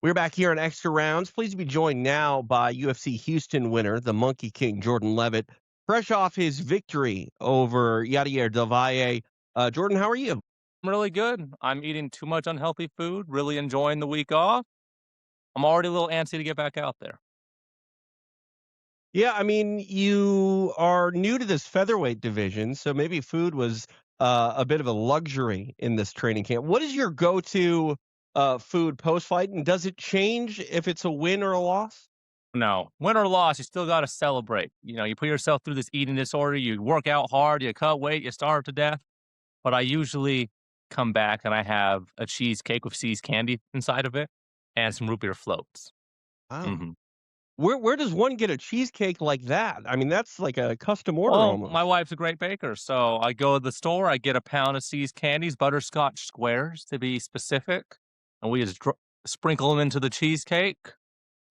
We're back here on Extra Rounds. Pleased to be joined now by UFC Houston winner, the Monkey King, Jordan Leavitt, fresh off his victory over Yadier Del Valle. Jordan, how are you? I'm really good. I'm eating too much unhealthy food, really enjoying the week off. I'm already a little antsy to get back out there. Yeah, I mean, you are new to this featherweight division, so maybe food was a bit of a luxury in this training camp. What is your go-to food post-fight, and does it change if it's a win or a loss? No, win or loss, you still got to celebrate. You put yourself through this eating disorder, you work out hard, you cut weight, you starve to death. But I usually come back and I have a cheesecake with seized candy inside of it and some root beer floats. Wow. hmm Where does one get a cheesecake like that? I mean, that's like a custom order Well, my almost. wife's a great baker. So I go to the store, I get a pound of seized candies, butterscotch squares to be specific, and we just sprinkle them into the cheesecake.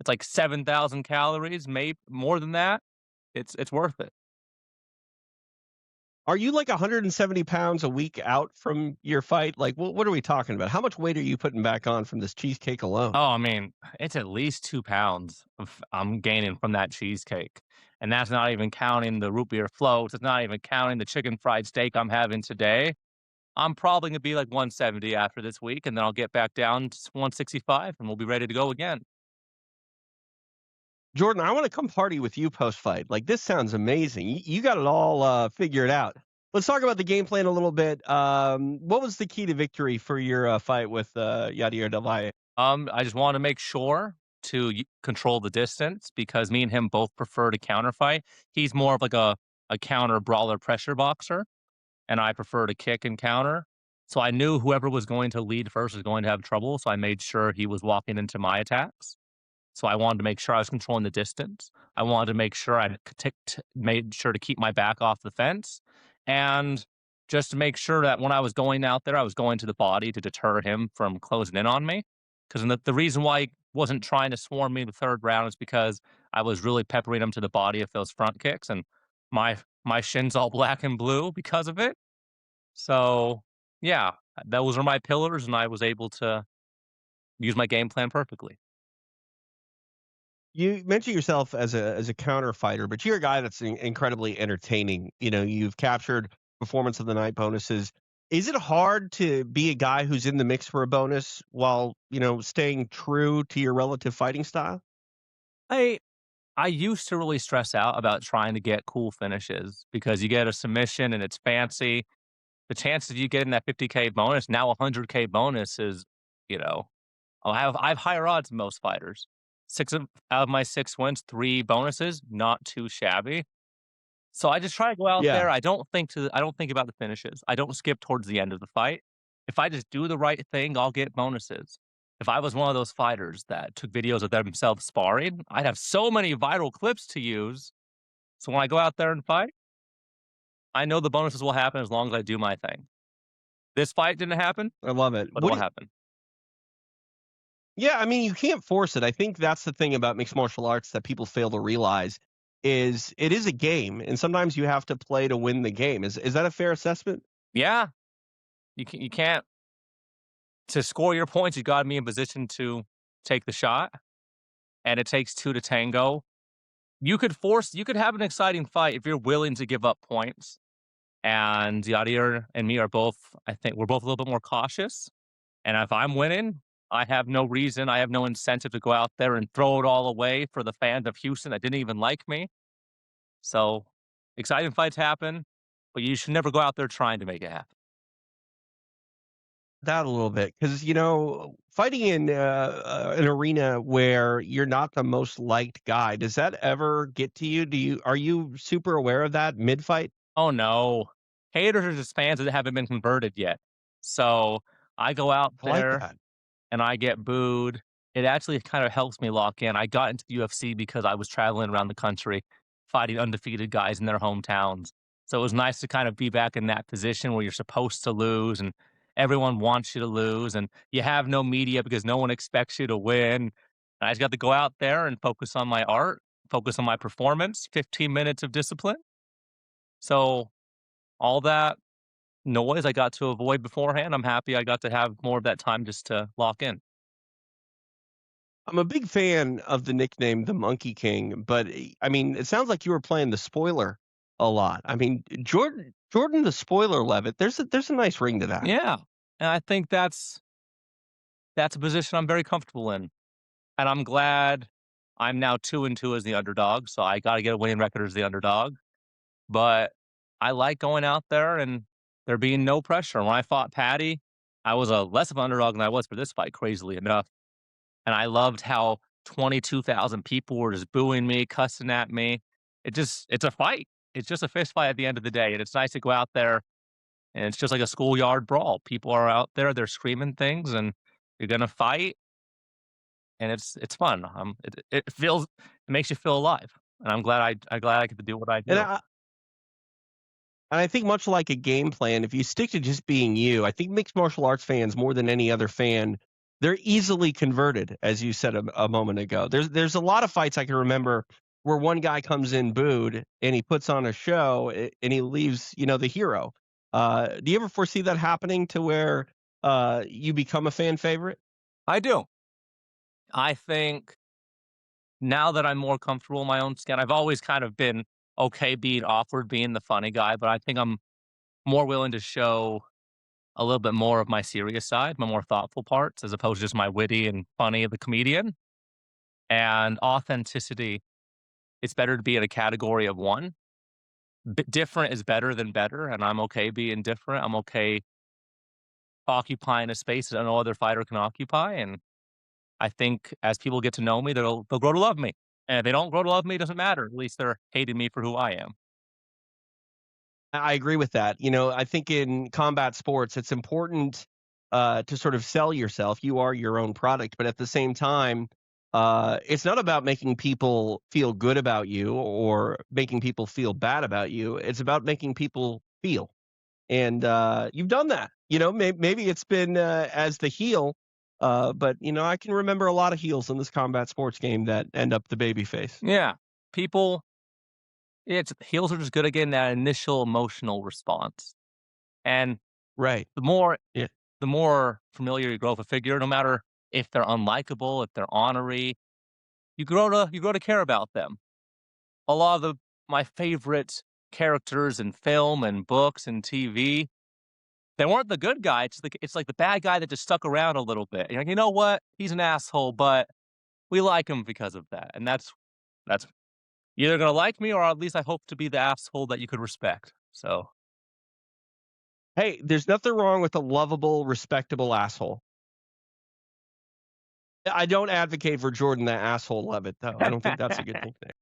It's like 7,000 calories, maybe more than that. It's worth it. Are you like 170 pounds a week out from your fight? Like, what are we talking about? How much weight are you putting back on from this cheesecake alone? Oh, I mean, it's at least 2 pounds of I'm gaining from that cheesecake, and that's not even counting the root beer floats, it's not even counting the chicken fried steak I'm having today. I'm probably gonna be like 170 after this week, and then I'll get back down to 165, and we'll be ready to go again. Jordan, I want to come party with you post fight. Like, this sounds amazing. You got it all figured out. Let's talk about the game plan a little bit. What was the key to victory for your fight with Yadier Del Valle? I just wanna make sure to control the distance because me and him both prefer to counter fight. He's more of like a counter brawler pressure boxer, and I prefer to kick and counter. So I knew whoever was going to lead first was going to have trouble. So I made sure he was walking into my attacks. So I wanted to make sure I was controlling the distance. I wanted to make sure made sure to keep my back off the fence, and just to make sure that when I was going out there, I was going to the body to deter him from closing in on me. Because the reason why he wasn't trying to swarm me in the third round is because I was really peppering him to the body with those front kicks, and my shin's all black and blue because of it. So yeah, those are my pillars, and I was able to use my game plan perfectly. You mentioned yourself as a counter fighter, but you're a guy that's incredibly entertaining. You know, you've captured performance of the night bonuses. Is it hard to be a guy who's in the mix for a bonus while, staying true to your relative fighting style? I I used to really stress out about trying to get cool finishes because you get a submission and it's fancy. The chances of you getting that 50K bonus, now 100K bonus is, you know, I have higher odds than most fighters. Out of my 6 wins, 3 bonuses, not too shabby. So I just try to go out Yeah. there. I don't think about the finishes. I don't skip towards the end of the fight. If I just do the right thing, I'll get bonuses. If I was one of those fighters that took videos of themselves sparring, I'd have so many viral clips to use. So when I go out there and fight, I know the bonuses will happen as long as I do my thing. This fight didn't happen, I love it. but it will happen. Yeah, I mean, you can't force it. I think that's the thing about mixed martial arts that people fail to realize is it is a game, and sometimes you have to play to win the game. Is that a fair assessment? Yeah, you can't to score your points. You got to be in position to take the shot, and it takes two to tango. You could have an exciting fight if you're willing to give up points. And Yadier and me are both, I think we're both a little bit more cautious. And if I'm winning, I have no incentive to go out there and throw it all away for the fans of Houston that didn't even like me. So exciting fights happen, but you should never go out there trying to make it happen. That a little bit, because fighting in an arena where you're not the most liked guy, does that ever get to you? Are you super aware of that mid fight? Oh no. Haters are just fans that haven't been converted yet. So I go out I like there that. and I get booed. It actually kind of helps me lock in. I got into the UFC because I was traveling around the country fighting undefeated guys in their hometowns. So it was nice to kind of be back in that position where you're supposed to lose and everyone wants you to lose and you have no media because no one expects you to win. And I just got to go out there and focus on my art, focus on my performance, 15 minutes of discipline. So all that noise I got to avoid beforehand, I'm happy I got to have more of that time just to lock in. I'm a big fan of the nickname the Monkey King, but I mean, it sounds like you were playing the spoiler a lot. I mean, Jordan the spoiler Levitt, there's a nice ring to that. Yeah, and I think that's a position I'm very comfortable in, and I'm glad I'm now 2-2 as the underdog, so I gotta get a winning record as the underdog, but I like going out there and there being no pressure. When I fought Patty, I was a less of an underdog than I was for this fight, crazily enough, and I loved how 22,000 people were just booing me, cussing at me. It's a fight. It's just a fist fight at the end of the day, and it's nice to go out there and it's just like a schoolyard brawl. People are out there, they're screaming things, and you're gonna fight, and it's fun. It feels it makes you feel alive, and I'm glad I get to do what I And do. I think much like a game plan, if you stick to just being you, I think mixed martial arts fans more than any other fan, they're easily converted, as you said a moment ago. There's a lot of fights I can remember where one guy comes in booed and he puts on a show and he leaves, the hero. Do you ever foresee that happening to where you become a fan favorite? I do. I think now that I'm more comfortable in my own skin, I've always kind of been okay being awkward, being the funny guy, but I think I'm more willing to show a little bit more of my serious side, my more thoughtful parts, as opposed to just my witty and funny of the comedian. And authenticity, it's better to be in a category of one. Different is better than better, and I'm okay being different. I'm okay occupying a space that no other fighter can occupy. And I think as people get to know me, they'll grow to love me. And if they don't grow to love me, it doesn't matter. At least they're hating me for who I am. I agree with that. I think in combat sports, it's important to sort of sell yourself. You are your own product, but at the same time, it's not about making people feel good about you or making people feel bad about you. It's about making people feel. And you've done that. Maybe it's been as the heel, but I can remember a lot of heels in this combat sports game that end up the baby face. Yeah. People, it's heels are just good at getting that initial emotional response. And Right. the more Yeah. the more familiar you grow with a figure, no matter if they're unlikable, if they're ornery, you grow to care about them. A lot of my favorite characters in film and books and TV, they weren't the good guy. It's like the bad guy that just stuck around a little bit. You're like, you know what? He's an asshole, but we like him because of that. And that's you're either gonna like me or at least I hope to be the asshole that you could respect. So Hey, there's nothing wrong with a lovable, respectable asshole. I don't advocate for Jordan the asshole Levitt, though. I don't think that's a good nickname.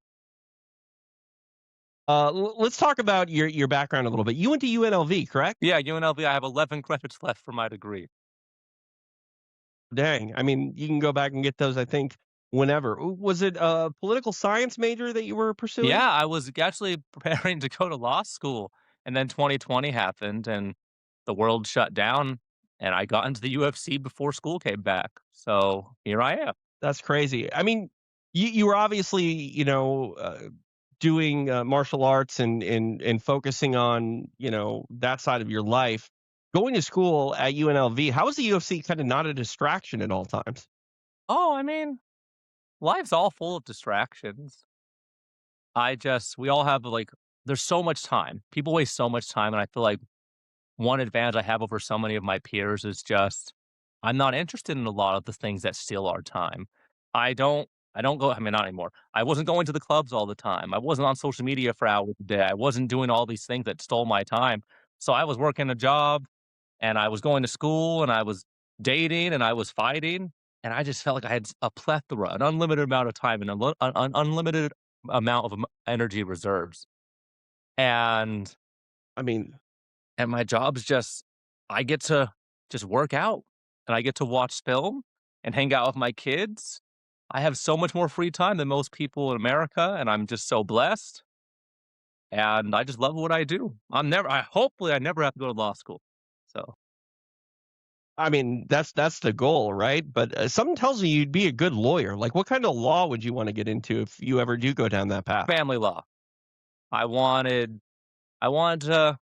Let's talk about your background a little bit. You went to UNLV, correct? yeah, UNLV, I have 11 credits left for my degree. Dang. I mean, you can go back and get those, I think, whenever. Was it a political science major that you were pursuing? Yeah, I was actually preparing to go to law school, and then 2020 happened, and the world shut down, and I got into the UFC before school came back. So here I am. That's crazy. I mean, you were obviously, doing martial arts and focusing on, that side of your life. Going to school at UNLV, how is the UFC kind of not a distraction at all times? Oh, I mean, life's all full of distractions. We all have like, there's so much time. People waste so much time, and I feel like one advantage I have over so many of my peers is just I'm not interested in a lot of the things that steal our time. I don't go I mean not anymore. I wasn't going to the clubs all the time. I wasn't on social media for hours a day. I wasn't doing all these things that stole my time. So I was working a job and I was going to school and I was dating and I was fighting and I just felt like I had a plethora, an unlimited amount of time and an unlimited amount of energy reserves. And I mean, and my job's just I get to just work out, and I get to watch film and hang out with my kids. I have so much more free time than most people in America, and I'm just so blessed, and I just love what I do. I never have to go to law school. So, that's the goal, right? But something tells me you'd be a good lawyer. Like, what kind of law would you want to get into if you ever do go down that path? family law. I wanted I wanted to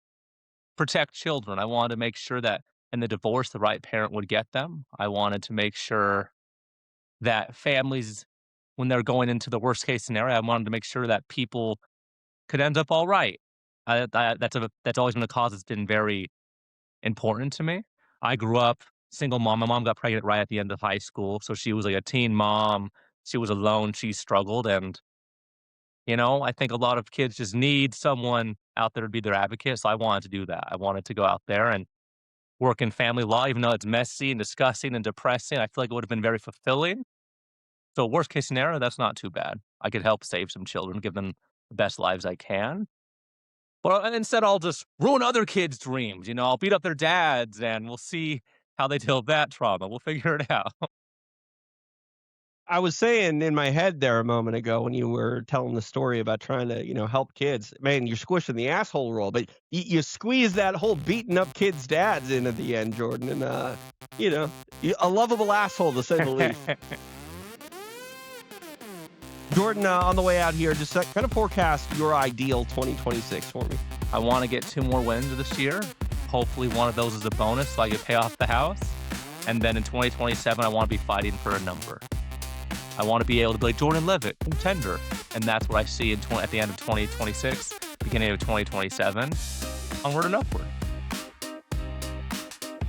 protect children. I wanted to make sure that in the divorce, the right parent would get them. I wanted to make sure that families, when they're going into the worst case scenario, I wanted to make sure that people could end up all right. That's always been a cause that's been very important to me. I grew up single mom. My mom got pregnant right at the end of high school, so she was like a teen mom. She was alone. She struggled, and I think a lot of kids just need someone out there to be their advocate. So I wanted to do that. I wanted to go out there and work in family law, even though it's messy and disgusting and depressing. I feel like it would have been very fulfilling. So worst case scenario, that's not too bad. I could help save some children, give them the best lives I can. But instead, I'll just ruin other kids' dreams. I'll beat up their dads, and we'll see how they deal with that trauma. We'll figure it out. I was saying in my head there a moment ago when you were telling the story about trying to, help kids. Man, you're squishing the asshole roll, but you squeeze that whole beating up kids' dads in at the end, Jordan, and a lovable asshole to say the least. Jordan, on the way out here, just kind of forecast your ideal 2026 for me. I want to get 2 more wins this year. Hopefully, one of those is a bonus so I can pay off the house. And then in 2027, I want to be fighting for a number. I want to be able to be like Jordan Leavitt, contender. And that's what I see at the end of 2026, beginning of 2027, onward and upward.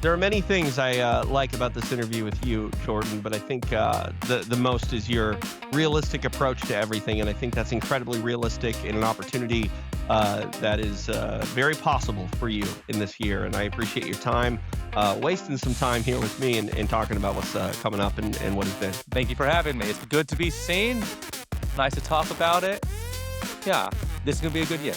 There are many things I like about this interview with you, Jordan, but I think the most is your realistic approach to everything, and I think that's incredibly realistic and an opportunity that is very possible for you in this year, and I appreciate your time, wasting some time here with me and talking about what's coming up and what has been. Thank you for having me. It's good to be seen. Nice to talk about it. Yeah, this is going to be a good year.